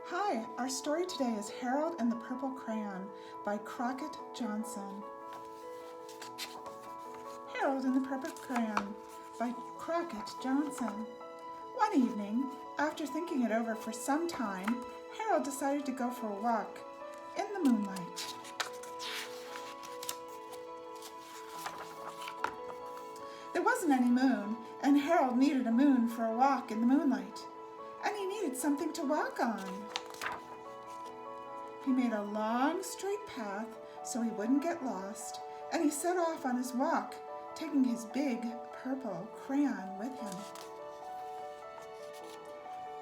Hi, our story today is Harold and the Purple Crayon by Crockett Johnson. Harold and the Purple Crayon by Crockett Johnson. One evening, after thinking it over for some time, Harold decided to go for a walk in the moonlight. There wasn't any moon, and Harold needed a moon for a walk in the moonlight. And he needed something to walk on. He made a long, straight path so he wouldn't get lost, and he set off on his walk, taking his big purple crayon with him.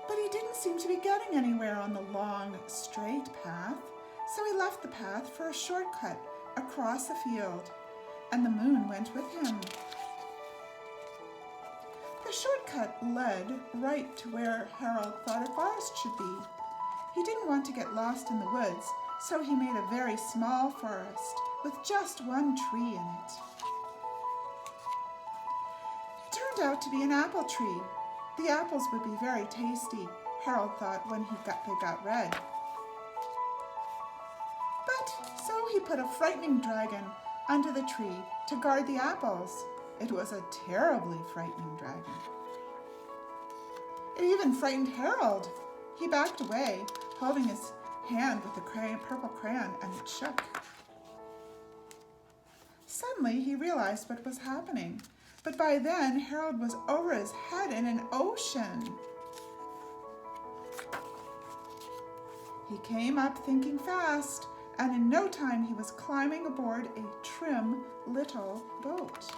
But he didn't seem to be getting anywhere on the long, straight path, so he left the path for a shortcut across a field, and the moon went with him. The shortcut led right to where Harold thought a forest should be. He didn't want to get lost in the woods, so he made a very small forest with just one tree in it. It turned out to be an apple tree. The apples would be very tasty, Harold thought when they got red. But so he put a frightening dragon under the tree to guard the apples. It was a terribly frightening dragon. It even frightened Harold. He backed away, holding his hand with the purple crayon, and it shook. Suddenly, he realized what was happening, but by then, Harold was over his head in an ocean. He came up thinking fast, and in no time, he was climbing aboard a trim little boat.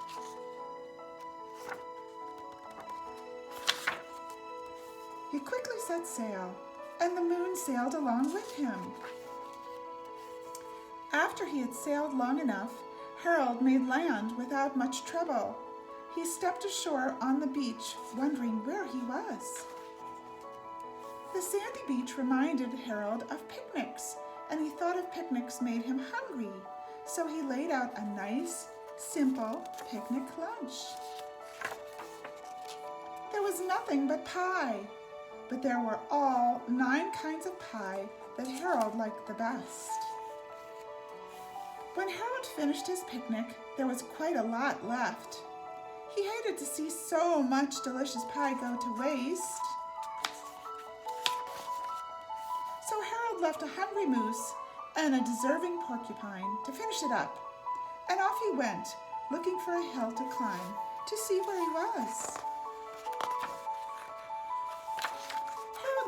He quickly set sail, and the moon sailed along with him. After he had sailed long enough, Harold made land without much trouble. He stepped ashore on the beach, wondering where he was. The sandy beach reminded Harold of picnics, and he thought of picnics made him hungry, so he laid out a nice, simple picnic lunch. There was nothing but pie. But there were all 9 kinds of pie that Harold liked the best. When Harold finished his picnic, there was quite a lot left. He hated to see so much delicious pie go to waste. So Harold left a hungry moose and a deserving porcupine to finish it up, and off he went, looking for a hill to climb to see where he was.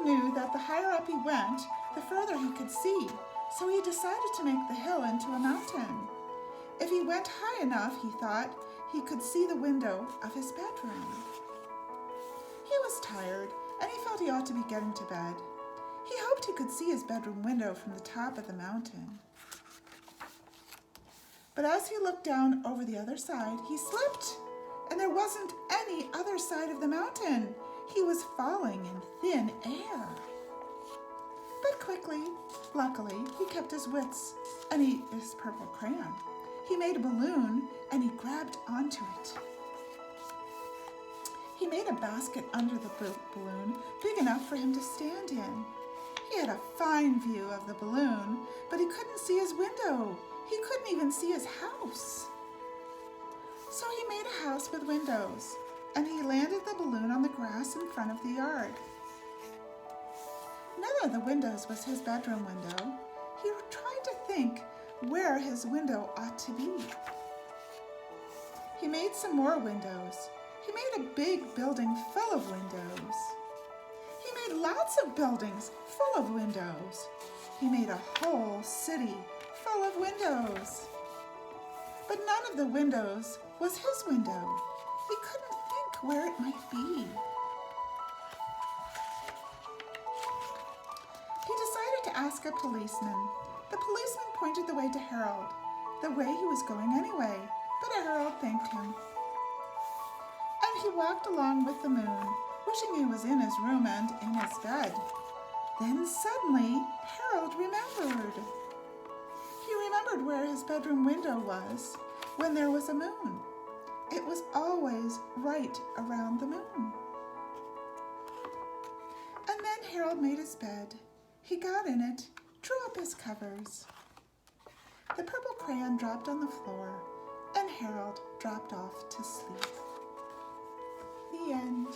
Knew that the higher up he went, the further he could see, so he decided to make the hill into a mountain. If he went high enough, he thought, he could see the window of his bedroom. He was tired, and he felt he ought to be getting to bed. He hoped he could see his bedroom window from the top of the mountain. But as he looked down over the other side, he slipped, and there wasn't any other side of the mountain. He was falling in thin air. But quickly, luckily, he kept his wits and his purple crayon. He made a balloon and he grabbed onto it. He made a basket under the balloon big enough for him to stand in. He had a fine view of the balloon, but he couldn't see his window. He couldn't even see his house. So he made a house with windows, and he landed the balloon on the grass in front of the yard. None of the windows was his bedroom window. He tried to think where his window ought to be. He made some more windows. He made a big building full of windows. He made lots of buildings full of windows. He made a whole city full of windows. But none of the windows was his window. He couldn't think where it might be. He decided to ask a policeman. The policeman pointed the way to Harold, the way he was going anyway, but Harold thanked him. And he walked along with the moon, wishing he was in his room and in his bed. Then suddenly, Harold remembered. He remembered where his bedroom window was when there was a moon. It was always right around the moon. And then Harold made his bed. He got in it, drew up his covers. The purple crayon dropped on the floor, and Harold dropped off to sleep. The end.